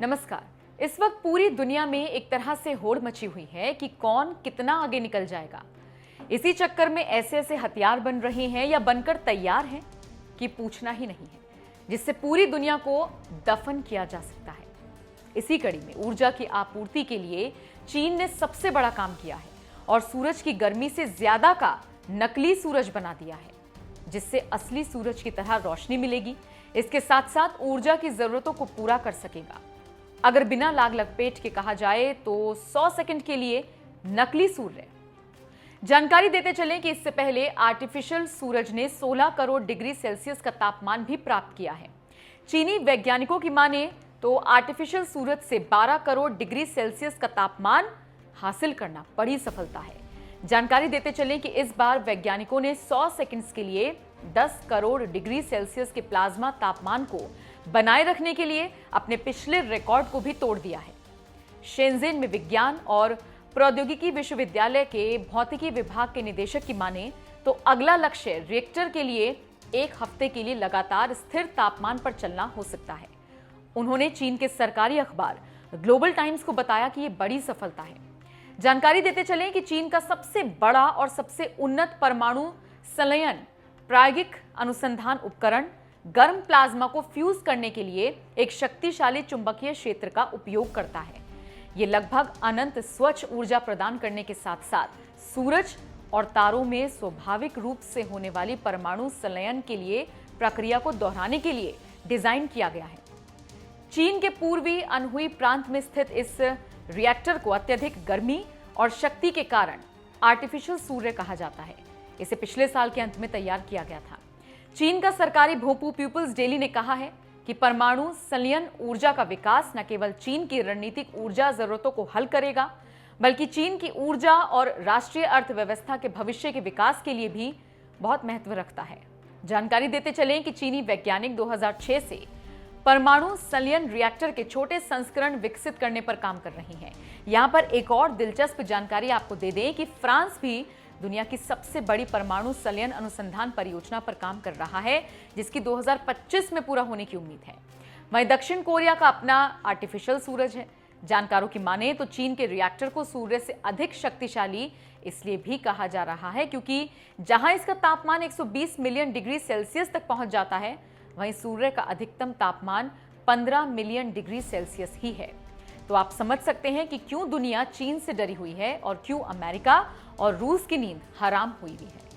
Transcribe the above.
नमस्कार। इस वक्त पूरी दुनिया में एक तरह से होड़ मची हुई है कि कौन कितना आगे निकल जाएगा। इसी चक्कर में ऐसे ऐसे हथियार बन रहे हैं या बनकर तैयार हैं कि पूछना ही नहीं है, जिससे पूरी दुनिया को दफन किया जा सकता है। इसी कड़ी में ऊर्जा की आपूर्ति के लिए चीन ने सबसे बड़ा काम किया है और सूरज की गर्मी से ज्यादा का नकली सूरज बना दिया है, जिससे असली सूरज की तरह रोशनी मिलेगी। इसके साथ साथ ऊर्जा की जरूरतों को पूरा कर सकेगा। अगर बिना लाग लपेट के कहा जाए तो 100 सेकंड के लिए नकली सूर्य। जानकारी देते चलें कि इससे पहले आर्टिफिशियल सूरज ने 16 करोड़ डिग्री सेल्सियस का तापमान भी प्राप्त किया है। चीनी वैज्ञानिकों की माने तो आर्टिफिशियल सूरज से 12 करोड़ डिग्री सेल्सियस का तापमान हासिल करना बड़ी सफलता है। जानकारी देते चलें कि इस बार वैज्ञानिकों ने 100 सेकंड्स के लिए 10 करोड़ डिग्री सेल्सियस के प्लाज्मा तापमान को बनाए रखने के लिए अपने पिछले रिकॉर्ड को भी तोड़ दिया है। शेंजेन में विज्ञान और प्रौद्योगिकी विश्वविद्यालय के भौतिकी विभाग के निदेशक की माने तो अगला लक्ष्य रिएक्टर के लिए 1 हफ्ते के लिए लगातार स्थिर तापमान पर चलना हो सकता है। उन्होंने चीन के सरकारी अखबार ग्लोबल टाइम्स को बताया कि यह बड़ी सफलता है। जानकारी देते चलें कि चीन का सबसे बड़ा और सबसे उन्नत परमाणु संलयन प्रायोगिक अनुसंधान उपकरण गर्म प्लाज्मा को फ्यूज करने के लिए एक शक्तिशाली चुंबकीय क्षेत्र का उपयोग करता है। यह लगभग अनंत स्वच्छ ऊर्जा प्रदान करने के साथ साथ सूरज और तारों में स्वाभाविक रूप से होने वाली परमाणु संलयन के लिए प्रक्रिया को दोहराने के लिए डिजाइन किया गया है। चीन के पूर्वी अनहुई प्रांत में स्थित इस रिएक्टर को अत्यधिक गर्मी और शक्ति के कारण आर्टिफिशियल सूर्य कहा जाता है। इसे पिछले साल के अंत में तैयार किया गया था। चीन का सरकारी भोपू पीपुल्स डेली ने कहा है कि परमाणु संलयन ऊर्जा का विकास न केवल चीन की रणनीतिक ऊर्जा जरूरतों को हल करेगा, बल्कि चीन की ऊर्जा और राष्ट्रीय अर्थव्यवस्था के भविष्य के विकास के लिए भी बहुत महत्व रखता है। जानकारी देते चलें कि चीनी वैज्ञानिक 2006 से परमाणु संलयन रिएक्टर के छोटे संस्करण विकसित करने पर काम कर रही हैं। यहां पर एक और दिलचस्प जानकारी आपको दे दें कि फ्रांस भी दुनिया की सबसे बड़ी परमाणु संलयन अनुसंधान परियोजना पर काम कर रहा है, जिसकी 2025 में पूरा होने की उम्मीद है। वहीं दक्षिण कोरिया का अपना आर्टिफिशियल सूरज है। जानकारों की माने तो चीन के रिएक्टर को सूर्य से अधिक शक्तिशाली इसलिए भी कहा जा रहा है क्योंकि जहां इसका तापमान 120 मिलियन डिग्री सेल्सियस तक पहुंच जाता है, वहीं सूर्य का अधिकतम तापमान 15 मिलियन डिग्री सेल्सियस ही है। तो आप समझ सकते हैं कि क्यों दुनिया चीन से डरी हुई है और क्यों अमेरिका और रूस की नींद हराम हुई है।